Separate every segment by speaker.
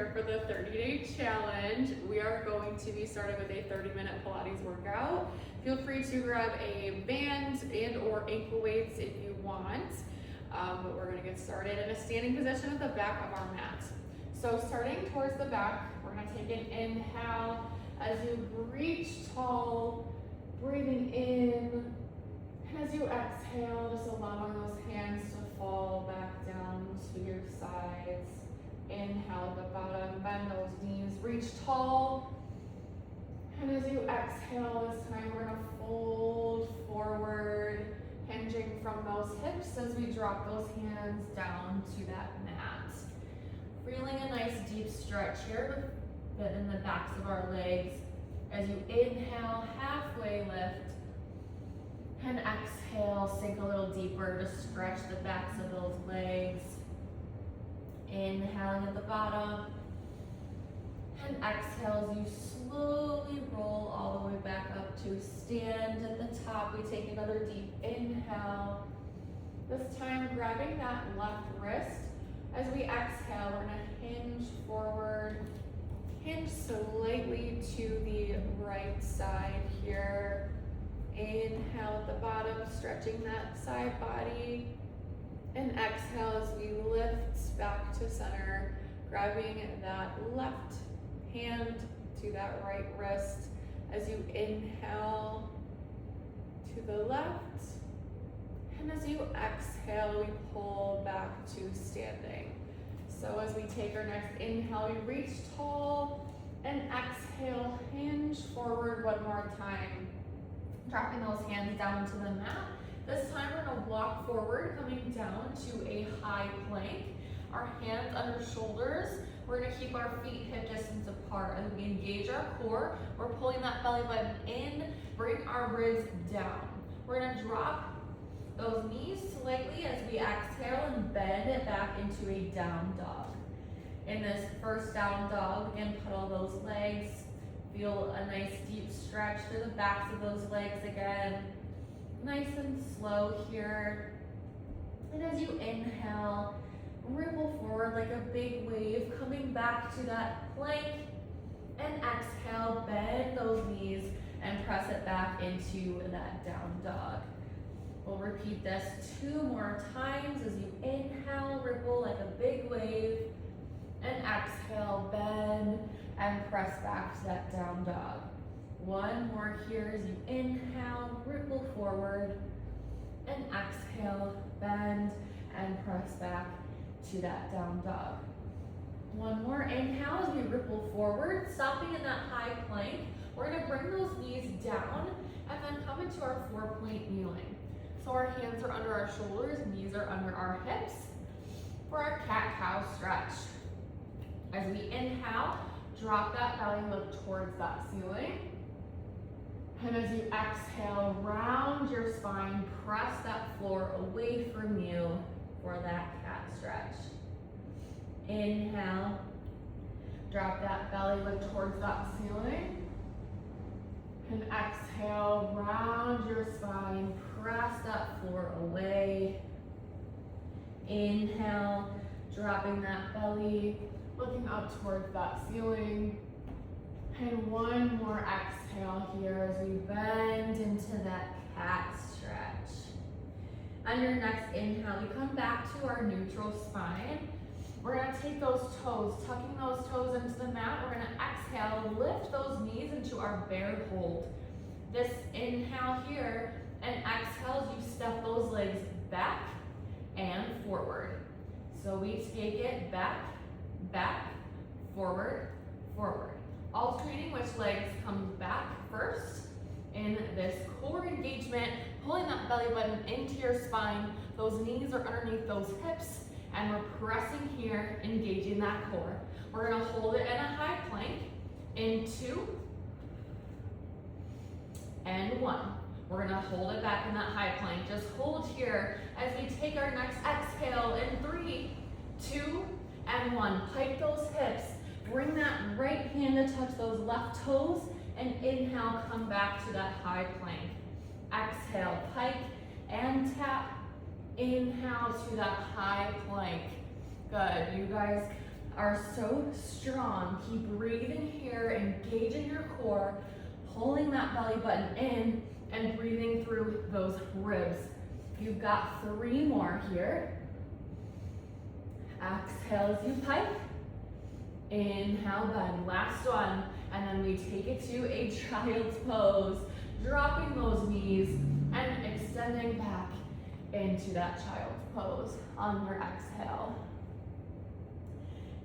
Speaker 1: here for the 30-day challenge. We are going to be starting with a 30-minute Pilates workout. Feel free to grab a band and or ankle weights if you want. But we're gonna get started in a standing position at the back of our mat. So starting towards the back, we're gonna take an inhale as you reach tall, breathing in. And as you exhale, just allowing those hands to fall back down to your sides. Inhale at the bottom, bend those knees, reach tall. And as you exhale this time, we're gonna fold forward, hinging from those hips as we drop those hands down to that mat. Feeling a nice deep stretch here in the backs of our legs. As you inhale, halfway lift. And exhale, sink a little deeper to stretch the backs of those legs. Inhaling at the bottom. And exhale as you slowly roll all the way back up to stand at the top. We take another deep inhale. This time grabbing that left wrist. As we exhale, we're gonna hinge forward. Hinge slightly to the right side here. Inhale at the bottom, stretching that side body. And exhale as we lift back to center, grabbing that left hand to that right wrist. As you inhale to the left. And as you exhale, we pull back to standing. So as we take our next inhale, we reach tall. And exhale, hinge forward one more time. Dropping those hands down to the mat. This time we're gonna walk forward, coming down to a high plank. Our hands under shoulders. We're gonna keep our feet hip distance apart as we engage our core. We're pulling that belly button in, bring our ribs down. We're gonna drop those knees slightly as we exhale and bend it back into a down dog. In this first down dog, again, pedal those legs. Feel a nice deep stretch through the backs of those legs again. Nice and slow here. And as you inhale, ripple forward like a big wave, coming back to that plank. And exhale, bend those knees and press it back into that down dog. We'll repeat this 2 more times as you inhale, ripple like a big wave. And exhale, bend and press back to that down dog. 1 more here as you inhale, ripple forward, and exhale, bend and press back to that down dog. 1 more inhale as we ripple forward, stopping in that high plank. We're gonna bring those knees down and then come into our 4-point kneeling. So our hands are under our shoulders, knees are under our hips for our cat-cow stretch. As we inhale, drop that belly, look towards that ceiling. And as you exhale, round your spine, press that floor away from you for that cat stretch. Inhale, drop that belly, look towards that ceiling. And exhale, round your spine, press that floor away. Inhale, dropping that belly, looking up towards that ceiling. And 1 more exhale here as we bend into that cat stretch. On your next inhale, we come back to our neutral spine. We're gonna take those toes, tucking those toes into the mat. We're gonna exhale, lift those knees into our bear hold. This inhale here, and exhale as you step those legs back and forward. So we take it back, back, forward, forward. Alternating which legs comes back first in this core engagement, pulling that belly button into your spine. Those knees are underneath those hips, and we're pressing here, engaging that core. We're gonna hold it in a high plank in 2 and 1. We're gonna hold it back in that high plank. Just hold here as we take our next exhale in 3, 2, and 1. Pike those hips. Bring that right hand to touch those left toes, and inhale, come back to that high plank. Exhale, pike and tap. Inhale to that high plank. Good, you guys are so strong. Keep breathing here, engaging your core, pulling that belly button in and breathing through those ribs. You've got 3 more here. Exhale as you pike. Inhale, bend. Last one. And then we take it to a child's pose, dropping those knees and extending back into that child's pose on your exhale.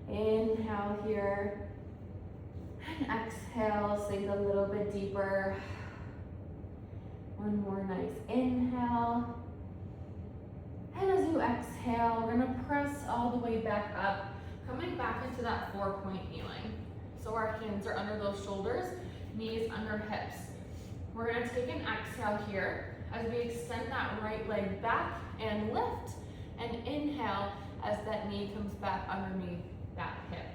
Speaker 1: Inhale here, and exhale, sink a little bit deeper. One more nice inhale. And as you exhale, we're gonna press all the way back up, coming back into that 4-point kneeling. So our hands are under those shoulders, knees under hips. We're gonna take an exhale here as we extend that right leg back and lift, and inhale as that knee comes back underneath that hip.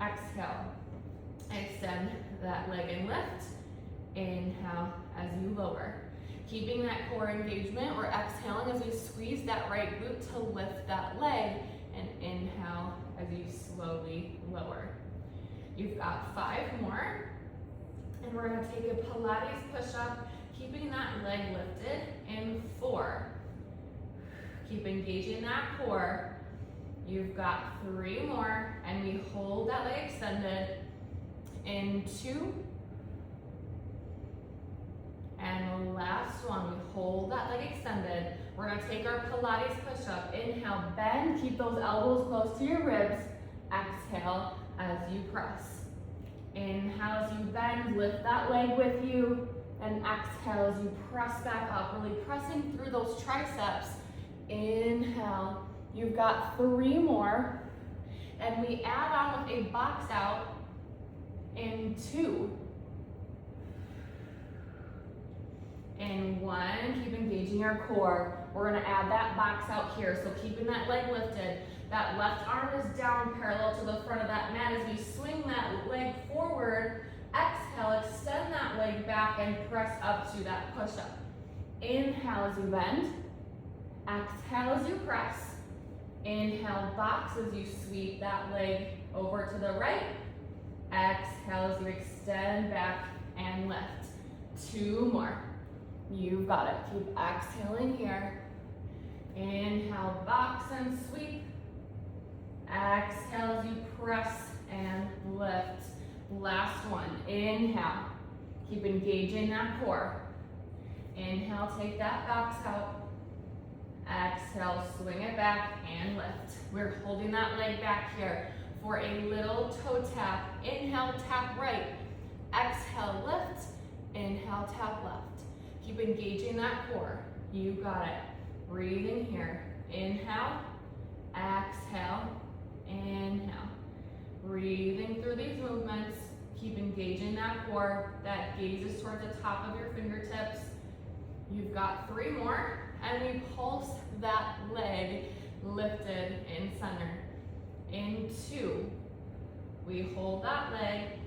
Speaker 1: Exhale, extend that leg and lift. Inhale as you lower. Keeping that core engagement, we're exhaling as we squeeze that right glute to lift that leg, and inhale as you slowly lower. You've got 5 more, and we're gonna take a Pilates push-up, keeping that leg lifted in 4. Keep engaging that core. You've got 3 more, and we hold that leg extended in 2. And the last one, we hold that leg extended. We're gonna take our Pilates push-up. Inhale, bend, keep those elbows close to your ribs. Exhale as you press. Inhale as you bend, lift that leg with you. And exhale as you press back up, really pressing through those triceps. Inhale, you've got 3 more. And we add on with a box out in 2. In 1, keep engaging your core. We're gonna add that box out here, so keeping that leg lifted. That left arm is down parallel to the front of that mat as we swing that leg forward. Exhale, extend that leg back and press up to that push-up. Inhale as you bend. Exhale as you press. Inhale, box as you sweep that leg over to the right. Exhale as you extend back and lift. 2 more. You've got it. Keep exhaling here. Inhale, box and sweep. Exhale as you press and lift. Last one. Inhale. Keep engaging that core. Inhale, take that box out. Exhale, swing it back and lift. We're holding that leg back here for a little toe tap. Inhale, tap right. Exhale, lift. Inhale, tap left. Keep engaging that core. You got it. Breathing here. Inhale, exhale, inhale. Breathing through these movements. Keep engaging that core. That gaze is towards the top of your fingertips. You've got 3 more, and we pulse that leg lifted in center. In 2, we hold that leg.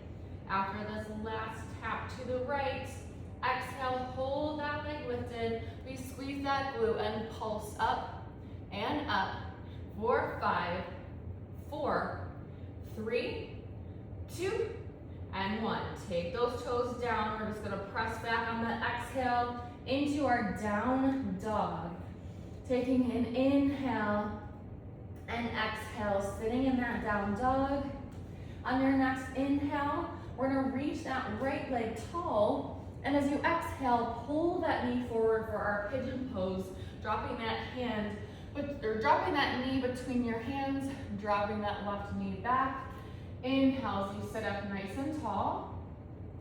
Speaker 1: After this last tap to the right, exhale, hold that leg lifted. We squeeze that glute and pulse up and up. 4, 5, 4, 3, 2, and 1. Take those toes down. We're just gonna press back on that exhale into our down dog. Taking an inhale and exhale, sitting in that down dog. On your next inhale, we're gonna reach that right leg tall, and as you exhale, pull that knee forward for our pigeon pose, dropping that knee between your hands, dropping that left knee back. Inhale as you sit up nice and tall,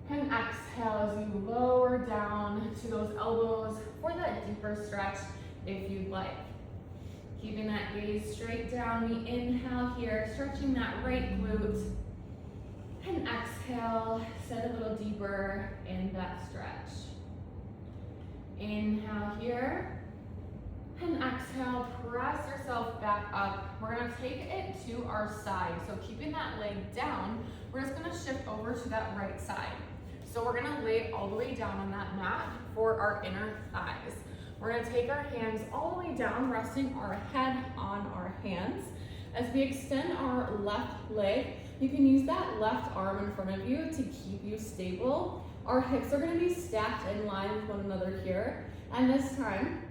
Speaker 1: and exhale as you lower down to those elbows for that deeper stretch if you'd like. Keeping that gaze straight down, we inhale here, stretching that right glute. And exhale, sit a little deeper in that stretch. Inhale here. And exhale, press yourself back up. We're gonna take it to our side. So keeping that leg down, we're just gonna shift over to that right side. So we're gonna lay all the way down on that mat for our inner thighs. We're gonna take our hands all the way down, resting our head on our hands.
Speaker 2: As we extend our left leg, you can use that left arm in front of you to keep you stable. Our hips are going to be stacked in line with one another here. And this time,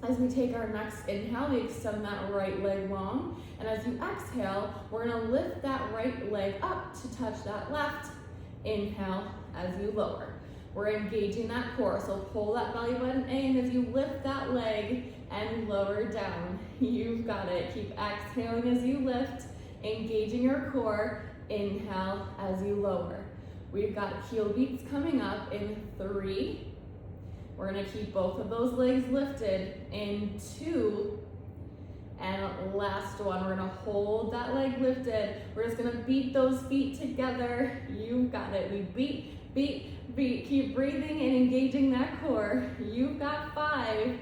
Speaker 2: as we take our next inhale, we extend that right leg long. And as you exhale, we're going to lift that right leg up to touch that left. Inhale as you lower. We're engaging that core, so pull that belly button in as you lift that leg and lower down. You've got it. Keep exhaling as you lift, engaging your core. Inhale as you lower. We've got heel beats coming up in 3. We're gonna keep both of those legs lifted in 2. And last one, we're gonna hold that leg lifted. We're just gonna beat those feet together. You've got it. We beat, beat, beat. Keep breathing and engaging that core. You've got 5,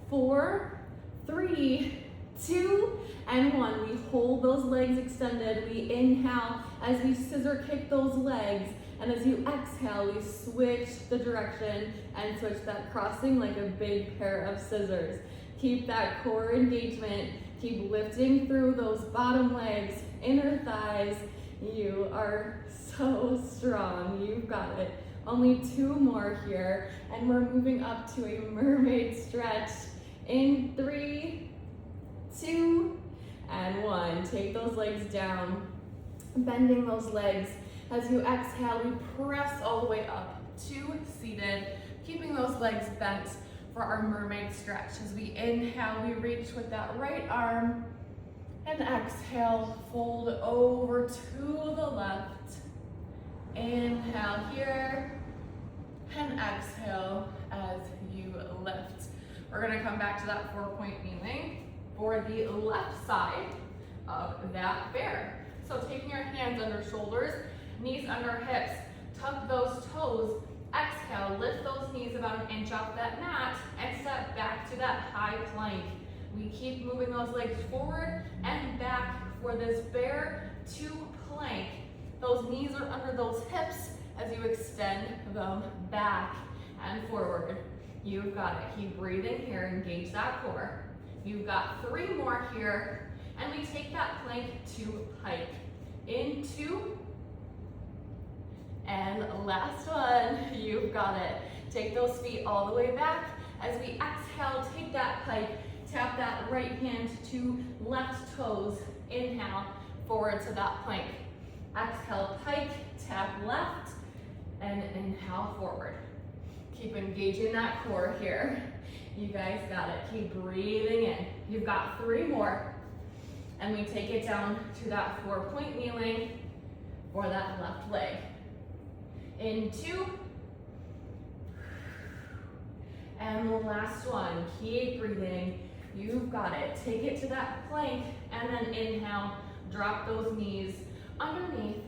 Speaker 2: 4, 3, 2, and 1. We hold those legs extended. We inhale as we scissor kick those legs. And as you exhale, we switch the direction and switch that crossing like a big pair of scissors. Keep that core engagement. Keep lifting through those bottom legs, inner thighs. You are so strong. You've got it. Only 2 more here. And we're moving up to a mermaid stretch in 3, 2, and 1. Take those legs down, bending those legs. As you exhale, we press all the way up to seated, keeping those legs bent for our mermaid stretch. As we inhale, we reach with that right arm, and exhale, fold over to the left. Inhale here, and exhale as you lift. We're gonna come back to that 4-point kneeling for the left side of that bear. So taking your hands under shoulders, knees under hips, tuck those toes, exhale, lift those knees about 1 inch off that mat, and step back to that high plank. We keep moving those legs forward and back for this bear to plank. Those knees are under those hips as you extend them back and forward. You've got it. Keep breathing here, engage that core. You've got 3 more here, and we take that plank to pike. Into, and last one, you've got it. Take those feet all the way back. As we exhale, take that pike, tap that right hand to left toes. Inhale, forward to that plank. Exhale, pike, tap left, and inhale forward. Keep engaging that core here. You guys got it. Keep breathing in. You've got 3 more. And we take it down to that 4-point kneeling for that left leg. In 2. And the last one. Keep breathing. You've got it. Take it to that plank, and then inhale. Drop those knees underneath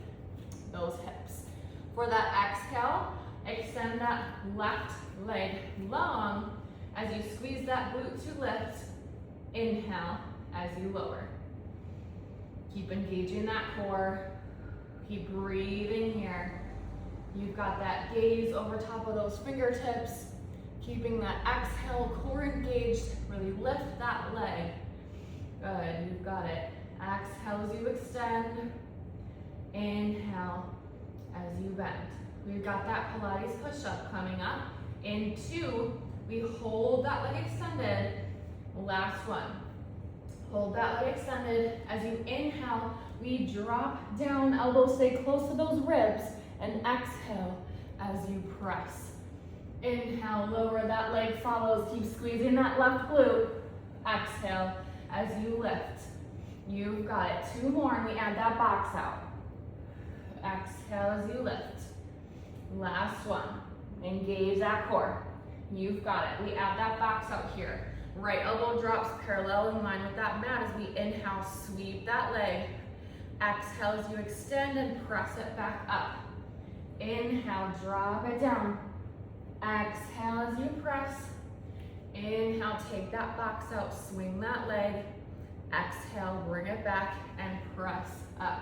Speaker 2: those hips. For that exhale, extend that left leg long as you squeeze that glute to lift. Inhale as you lower. Keep engaging that core. Keep breathing here. You've got that gaze over top of those fingertips. Keeping that exhale, core engaged. Really lift that leg. Good, you've got it. Exhale as you extend. Inhale as you bend. We've got that Pilates push-up coming up. In 2, we hold that leg extended. Last one. Hold that leg extended. As you inhale, we drop down, elbows stay close to those ribs, and exhale as you press. Inhale, lower that leg follows. Keep squeezing that left glute. Exhale as you lift. You've got it. 2 more, and we add that box out. Exhale as you lift. Last one. Engage that core. You've got it. We add that box out here. Right elbow drops parallel in line with that mat as we inhale, sweep that leg. Exhale as you extend and press it back up. Inhale, drop it down. Exhale as you press. Inhale, take that box out, swing that leg. Exhale, bring it back and press up.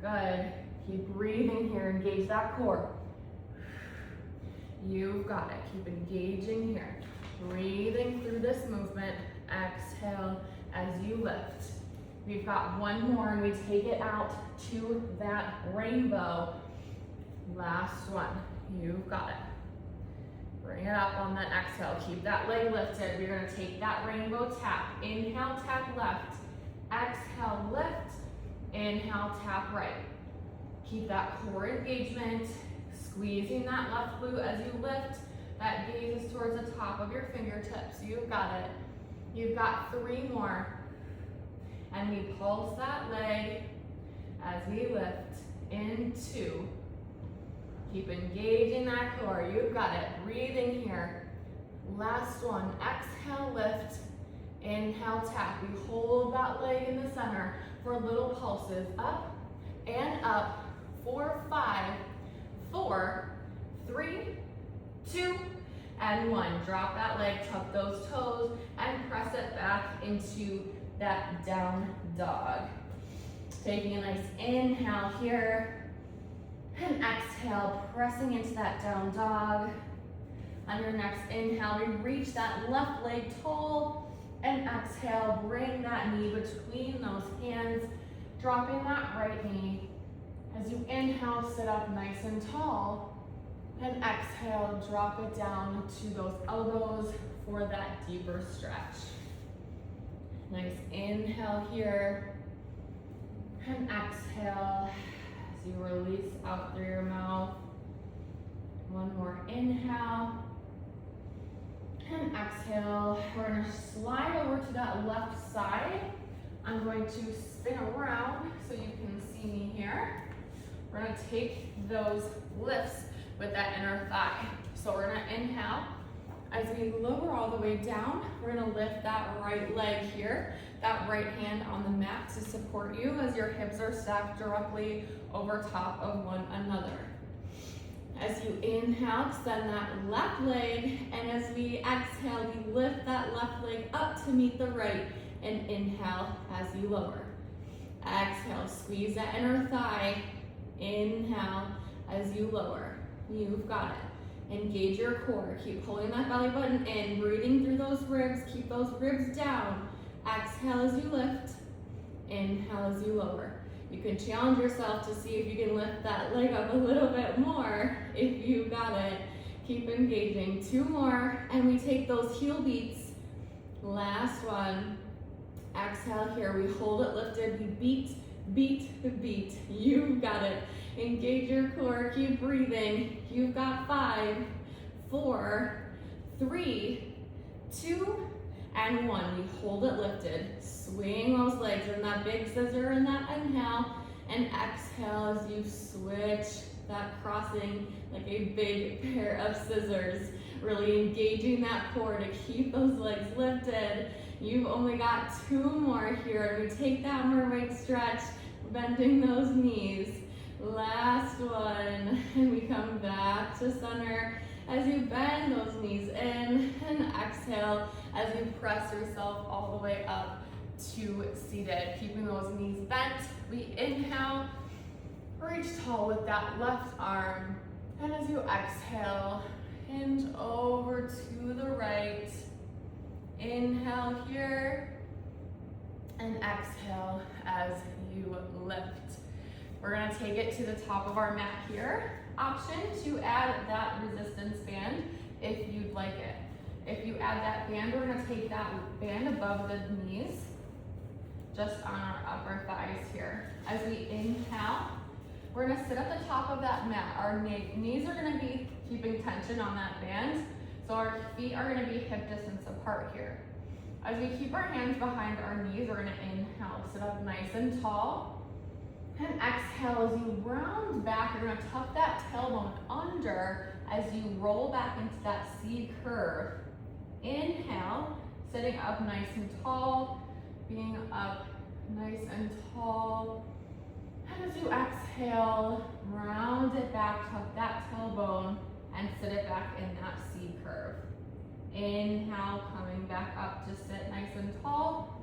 Speaker 2: Good. Keep breathing here, engage that core. You've got it. Keep engaging here. Breathing through this movement. Exhale as you lift. We've got one more and we take it out to that rainbow. Last one, you've got it. Bring it up on that exhale, keep that leg lifted. We're gonna take that rainbow tap. Inhale, tap left. Exhale, lift. Inhale, tap right. Keep that core engagement, squeezing that left glute as you lift. That gaze is towards the top of your fingertips. You've got it. You've got 3 more. And we pulse that leg as we lift in 2. Keep engaging that core. You've got it. Breathing here. Last one. Exhale, lift. Inhale, tap. We hold that leg in the center for little pulses. Up and up. 4, 5, 4, 3, 2, and 1. Drop that leg, tuck those toes, and press it back into that down dog. Taking a nice inhale here, and exhale, pressing into that down dog. On your next inhale, we reach that left leg tall, and exhale, bring that knee between those hands, dropping that right knee. As you inhale, sit up nice and tall, and exhale, drop it down to those elbows for that deeper stretch. Nice inhale here, and exhale as you release out through your mouth. One more inhale, and exhale. We're gonna slide over to that left side. I'm going to spin around so you can see me here. We're gonna take those lifts with that inner thigh. So we're gonna inhale. As we lower all the way down, we're gonna lift that right leg here, that right hand on the mat to support you as your hips are stacked directly over top of one another. As you inhale, extend that left leg, and as we exhale, we lift that left leg up to meet the right, and inhale as you lower. Exhale, squeeze that inner thigh. Inhale as you lower. You've got it. Engage your core. Keep pulling that belly button in, breathing through those ribs. Keep those ribs down. Exhale as you lift. Inhale as you lower. You can challenge yourself to see if you can lift that leg up a little bit more. If you got it, keep engaging. 2 more, and we take those heel beats. Last one. Exhale here. We hold it lifted. We beat, beat, beat. You've got it. Engage your core. Keep breathing. You've got 5, 4, 3, 2, and 1. We hold it lifted. Swing those legs in that big scissor in that inhale, and exhale as you switch that crossing like a big pair of scissors. Really engaging that core to keep those legs lifted. You've only got 2 more here. We take that mermaid stretch, bending those knees. Last one, and we come back to center as you bend those knees in, and exhale as you press yourself all the way up to seated. Keeping those knees bent, we inhale, reach tall with that left arm, and as you exhale, hinge over to the right. Inhale here, and exhale as you lift. We're gonna take it to the top of our mat here. Option to add that resistance band if you'd like it. If you add that band, we're gonna take that band above the knees, just on our upper thighs here. As we inhale, we're gonna sit at the top of that mat. Our knees are gonna be keeping tension on that band, so our feet are gonna be hip distance apart here. As we keep our hands behind our knees, we're gonna inhale, sit up nice and tall. And exhale as you round back, you're gonna tuck that tailbone under as you roll back into that C curve. Inhale, sitting up nice and tall, being up nice and tall. And as you exhale, round it back, tuck that tailbone, and sit it back in that C curve. Inhale, coming back up to sit nice and tall.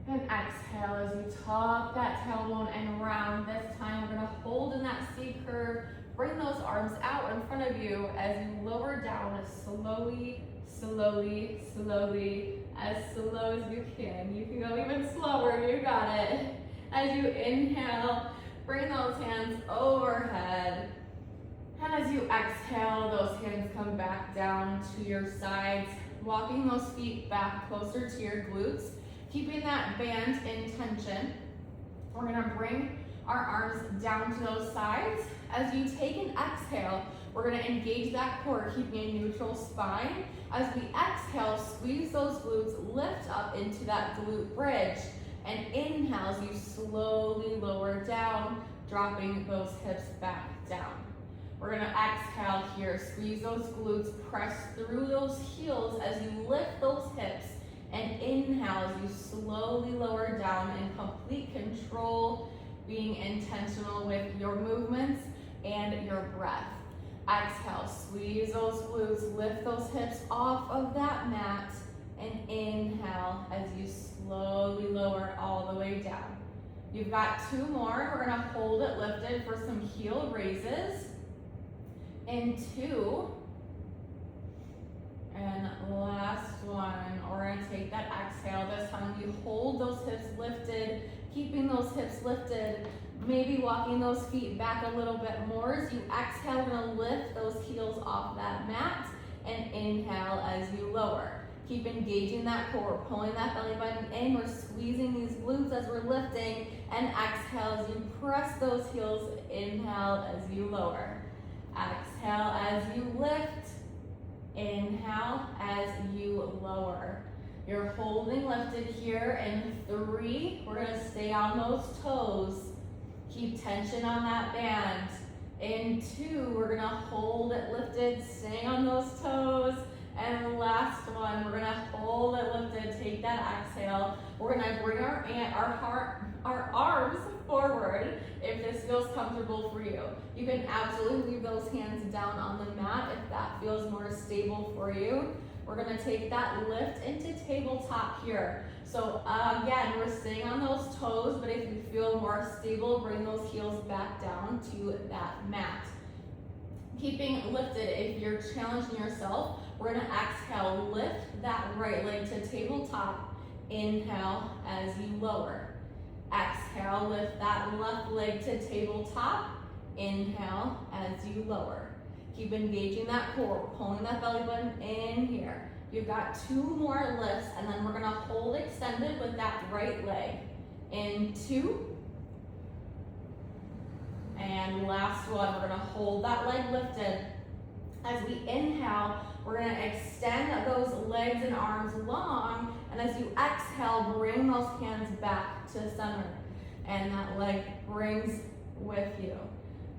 Speaker 2: And exhale as you tuck that tailbone and round. This time we're gonna hold in that C curve. Bring those arms out in front of you as you lower down, slowly
Speaker 1: Slowly, slowly, as slow as you can. You can go even slower, you got it. As you inhale, bring those hands overhead. And as you exhale, those hands come back down to your sides, walking those feet back closer to your glutes, keeping that band in tension. We're gonna bring our arms down to those sides. As you take an exhale, we're gonna engage that core, keeping a neutral spine. As we exhale, squeeze those glutes, lift up into that glute bridge. And inhale as you slowly lower down, dropping those hips back down. We're gonna exhale here, squeeze those glutes, press through those heels as you lift those hips. And inhale as you slowly lower down in complete control, being intentional with your movements and your breath. Exhale, squeeze those glutes, lift those hips off of that mat, and inhale as you slowly lower all the way down. You've got 2 more. We're gonna hold it lifted for some heel raises. And 2. And last one, we're gonna take that exhale. This time you hold those hips lifted, keeping those hips lifted, maybe walking those feet back a little bit more. As you exhale, we're gonna lift those heels off that mat and inhale as you lower. Keep engaging that core, pulling that belly button in. We're squeezing these glutes as we're lifting, and exhale as you press those heels. Inhale as you lower. Exhale as you lift. Inhale as you lower. You're holding lifted here in 3. We're gonna stay on those toes. Keep tension on that band. In 2, we're gonna hold it lifted, staying on those toes. And last one, we're gonna hold it lifted, take that exhale. We're gonna bring our arms forward if this feels comfortable for you. You can absolutely leave those hands down on the mat if that feels more stable for you. We're gonna take that lift into tabletop here. So again, we're staying on those toes, but if you feel more stable, bring those heels back down to that mat. Keeping lifted, if you're challenging yourself, we're gonna exhale, lift that right leg to tabletop. Inhale as you lower. Exhale, lift that left leg to tabletop. Inhale as you lower. Keep engaging that core, pulling that belly button in here. You've got 2 more lifts, and then we're gonna hold extended with that right leg. In 2. And last one, we're gonna hold that leg lifted. As we inhale, we're gonna extend those legs and arms long, and as you exhale, bring those hands back to center. And that leg brings with you.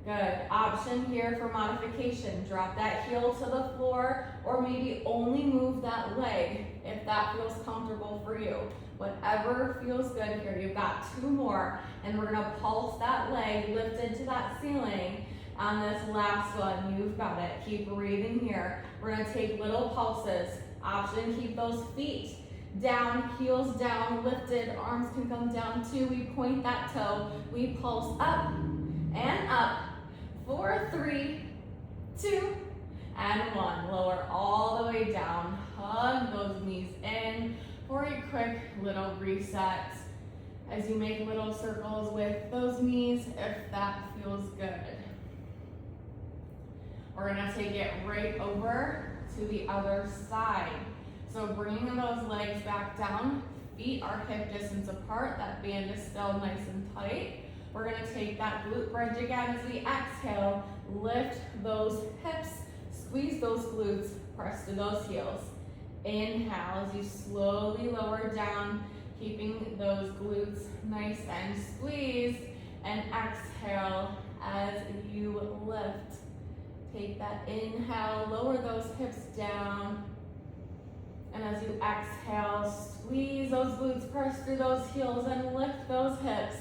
Speaker 1: Good. Option here for modification. Drop that heel to the floor, or maybe only move that leg if that feels comfortable for you. Whatever feels good here. You've got 2 more, and we're gonna pulse that leg lifted to that ceiling. On this last one, you've got it. Keep breathing here. We're gonna take little pulses. Option, keep those feet down, heels down, lifted, arms can come down too. We point that toe, we pulse up and up. 4, 3, 2, and 1. Lower all the way down. Hug those knees in for a quick little reset as you make little circles with those knees if that feels good. We're gonna take it right over to the other side. So bringing those legs back down, feet are hip distance apart, that band is still nice and tight. We're gonna take that glute bridge again as we exhale, lift those hips, squeeze those glutes, press to those heels. Inhale as you slowly lower down, keeping those glutes nice and squeezed, and exhale as you lift. Take that inhale, lower those hips down, and as you exhale, squeeze those glutes, press through those heels, and lift those hips.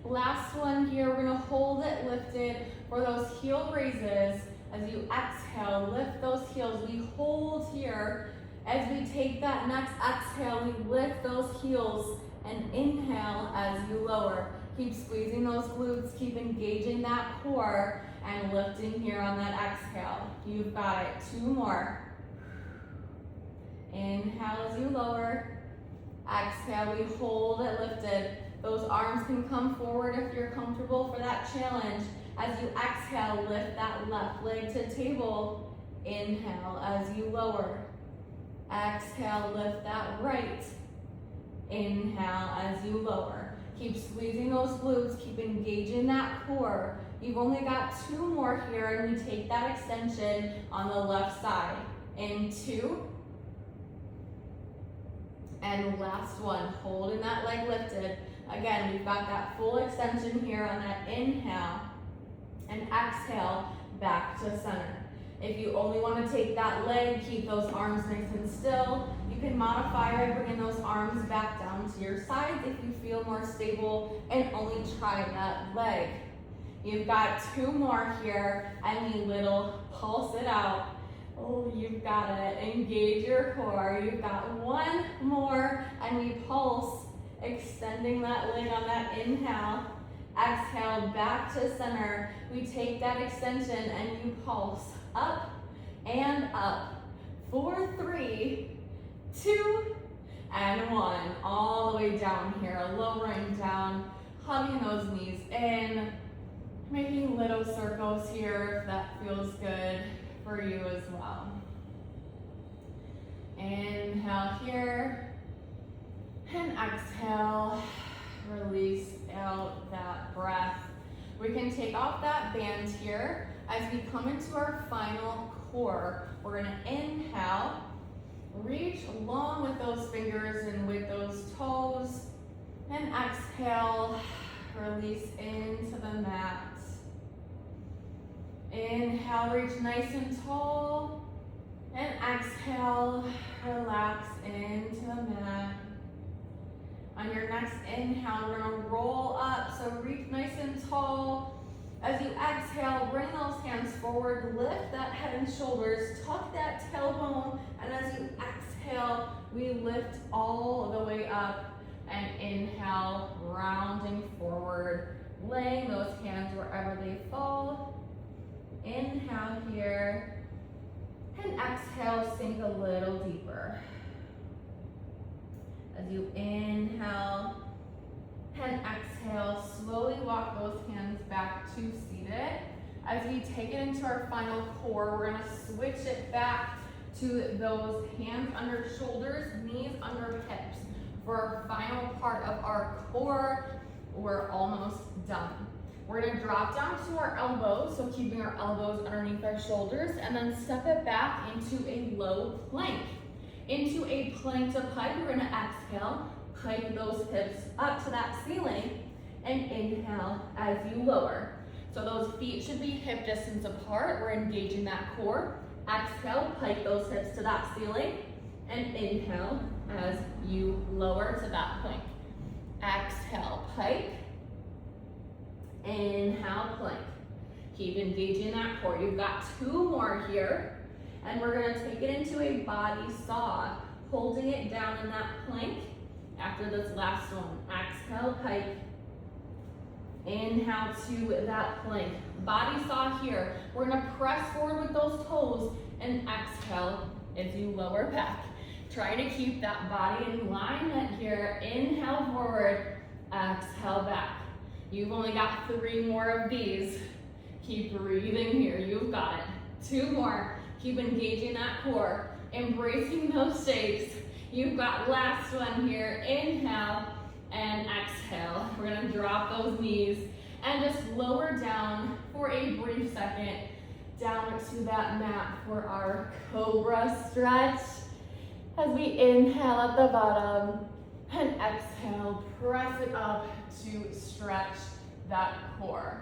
Speaker 1: Last one here, we're gonna hold it lifted for those heel raises. As you exhale, lift those heels. We hold here. As we take that next exhale, we lift those heels and inhale as you lower. Keep squeezing those glutes, keep engaging that core and lifting here on that exhale. You've got it. 2 more.
Speaker 2: Inhale as you lower. Exhale, we hold it lifted. Those arms can come forward if you're comfortable for that challenge. As you exhale, lift that left leg to table. Inhale as you lower. Exhale, lift that right. Inhale as you lower. Keep squeezing those glutes, keep engaging that core. You've only got 2 more here, and we take that extension on the left side. In 2. And last one, holding that leg lifted. Again, we've got that full extension here on that inhale. And exhale, back to center. If you only want to take that leg, keep those arms nice and still. You can modify by bringing those arms back down to your sides if you feel more stable, and only try that leg. You've got 2 more here, and we little pulse it out. Oh, you've got it. Engage your core. You've got 1 more, and we pulse, extending that leg on that inhale. Exhale, back to center. We take that extension, and you pulse up and up. 4, 3, 2, and 1. All the way down here, lowering down, hugging those knees in, making little circles here if that feels good for you as well. Inhale here, and exhale, release out that breath. We can take off that band here. As we come into our final core, we're gonna inhale, reach long with those fingers and with those toes, and exhale, release into the mat. Inhale, reach nice and tall, and exhale, relax into the mat. On your next inhale, we're gonna roll up, so reach nice and tall. As you exhale, bring those hands forward, lift that head and shoulders, tuck that tailbone, and as you exhale, we lift all the way up, and inhale, rounding forward, laying those hands wherever they fall. Inhale here, and exhale, sink a little deeper. As you inhale and exhale, slowly walk those hands back to seated. As we take it into our final core, we're gonna switch it back to those hands under shoulders, knees under hips. For our final part of our core, we're almost done. We're gonna drop down to our elbows, so keeping our elbows underneath our shoulders, and then step it back into a low plank. Into a plank to pike, we're gonna exhale, pike those hips up to that ceiling, and inhale as you lower. So those feet should be hip distance apart. We're engaging that core. Exhale, pike those hips to that ceiling, and inhale as you lower to that plank. Exhale, pike. Inhale, plank. Keep engaging that core. You've got 2 more here, and we're gonna take it into a body saw, holding it down in that plank after this last one. Exhale, pike. Inhale to that plank. Body saw here. We're gonna press forward with those toes, and exhale as you lower back. Try to keep that body in alignment here. Inhale forward, exhale back. You've only got 3 more of these. Keep breathing here, you've got it. 2 more, keep engaging that core, embracing those shapes. You've got last one here, inhale and exhale. We're gonna drop those knees and just lower down for a brief second, down to that mat for our cobra stretch. As we inhale at the bottom and exhale, press it up to stretch that core.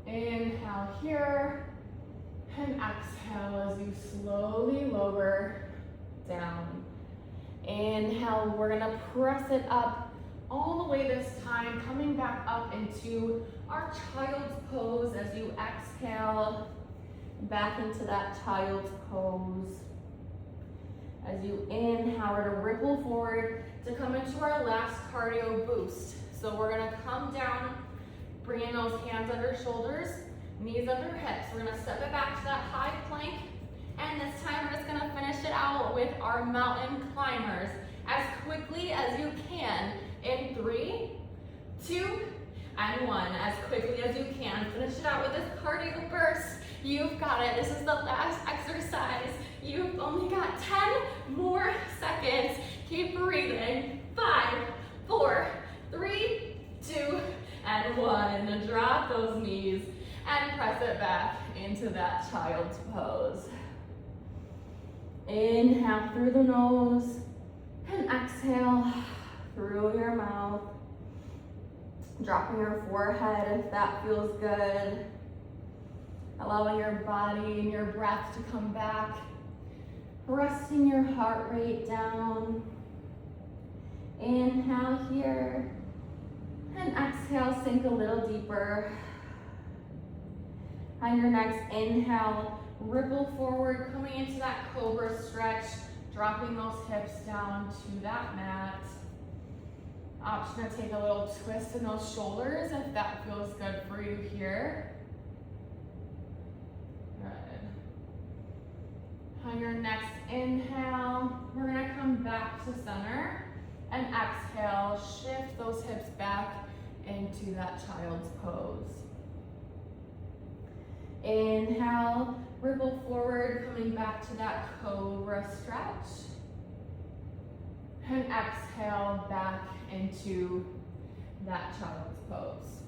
Speaker 2: Inhale here and exhale as you slowly lower down. Inhale, we're gonna press it up all the way this time, coming back up into our child's pose as you exhale back into that child's pose. As you inhale, we're gonna ripple forward to come into our last cardio boost. So we're gonna come down, bring in those hands under shoulders, knees under hips. We're gonna step it back to that high plank, And this time we're just gonna finish it out with our mountain climbers as quickly as you can in 3, 2, and 1. As quickly as you can. Finish it out with this cardio burst. You've got it. This is the last exercise. You've only got 10 more seconds. Keep breathing. 5, 4, 3, 2, and 1. Drop those knees and press it back into that child's pose. Inhale through the nose and exhale through your mouth. Dropping your forehead if that feels good. Allowing your body and your breath to come back. Resting your heart rate down. Inhale here. And exhale, sink a little deeper. On your next inhale, ripple forward, coming into that cobra stretch, dropping those hips down to that mat. Option to take a little twist in those shoulders if that feels good for you here. Good. On your next inhale, we're gonna come back to center and exhale, shift those hips back into that child's pose. Inhale, ripple forward, coming back to that cobra stretch. And exhale back into that child's pose.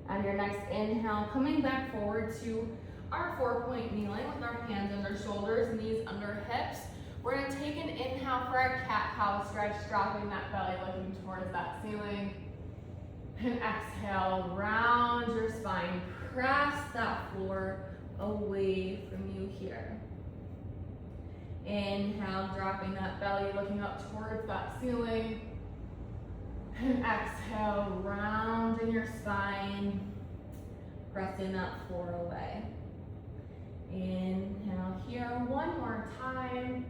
Speaker 2: On your next inhale, coming back forward to our 4-point kneeling with our hands under shoulders, knees under hips. We're gonna take an inhale for our cat-cow stretch, dropping that belly, looking towards that ceiling. And exhale, round your spine, press that floor away from you here. Inhale, dropping that belly, looking up towards that ceiling. And exhale, rounding your spine, pressing that floor away. Inhale here, one more time.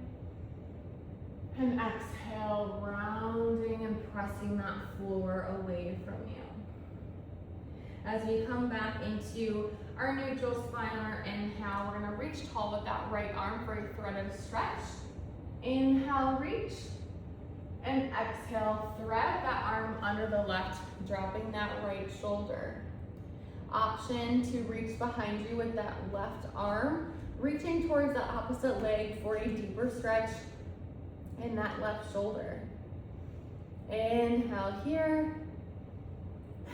Speaker 2: And exhale, rounding and pressing that floor away from you. As we come back into our neutral spine on our inhale, we're gonna reach tall with that right arm for a threaded stretch. Inhale, reach. And exhale, thread that arm under the left, dropping that right shoulder. Option to reach behind you with that left arm, reaching towards the opposite leg for a deeper stretch in that left shoulder. Inhale here.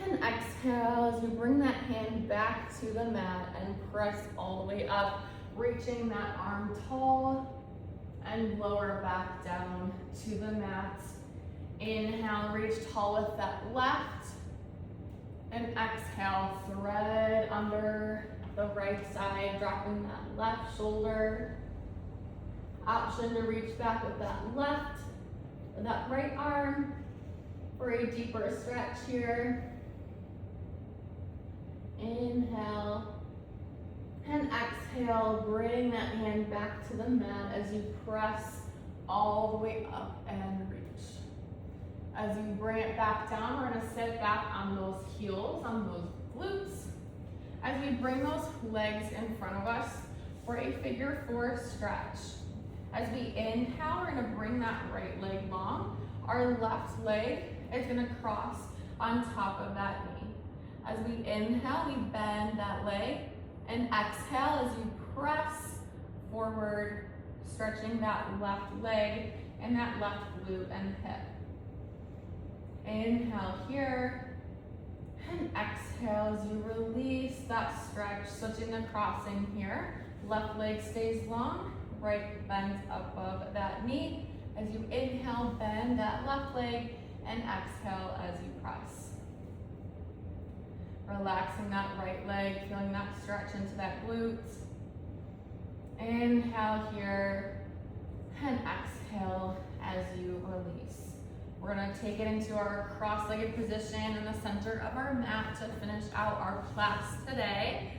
Speaker 2: And exhale as you bring that hand back to the mat and press all the way up, reaching that arm tall and lower back down to the mat. Inhale, reach tall with that left. And exhale, thread under the right side, dropping that left shoulder. Option to reach back with that left, that right arm for a deeper stretch here. Inhale and exhale, bring that hand back to the mat as you press all the way up and reach. As you bring it back down, we're gonna sit back on those heels, on those glutes. As we bring those legs in front of us for a figure 4 stretch. As we inhale, we're gonna bring that right leg long. Our left leg is gonna cross on top of that knee. As we inhale, we bend that leg, and exhale as you press forward, stretching that left leg and that left glute and hip. Inhale here, and exhale as you release that stretch, switching the crossing here. Left leg stays long, right bends above that knee. As you inhale, bend that left leg, and exhale as you press. Relaxing that right leg, feeling that stretch into that glutes. Inhale here, and exhale as you release. We're gonna take it into our cross-legged position in the center of our mat to finish out our class today.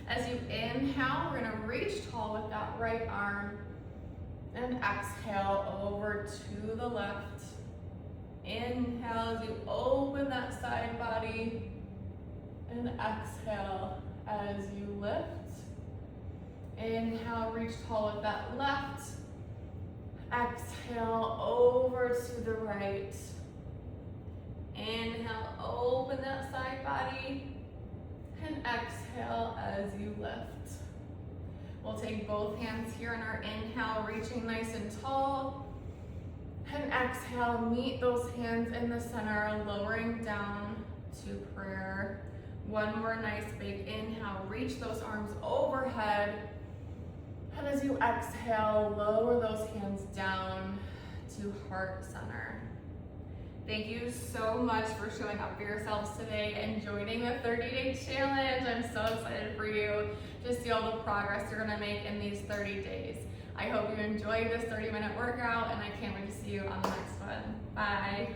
Speaker 2: As you inhale, we're gonna reach tall with that right arm, and exhale over to the left. Inhale as you open that side body, and exhale as you lift.
Speaker 1: Inhale, reach tall with that left. Exhale, over to the right. Inhale, open that side body. And exhale as you lift. We'll take both hands here in our inhale, reaching nice and tall. And exhale, meet those hands in the center, lowering down to prayer. One more nice big inhale, reach those arms overhead. And as you exhale, lower those hands down to heart center. Thank you so much for showing up for yourselves today and joining the 30-day challenge. I'm so excited for you to see all the progress you're gonna make in these 30 days. I hope you enjoyed this 30-minute workout, and I can't wait to see you on the next one. Bye.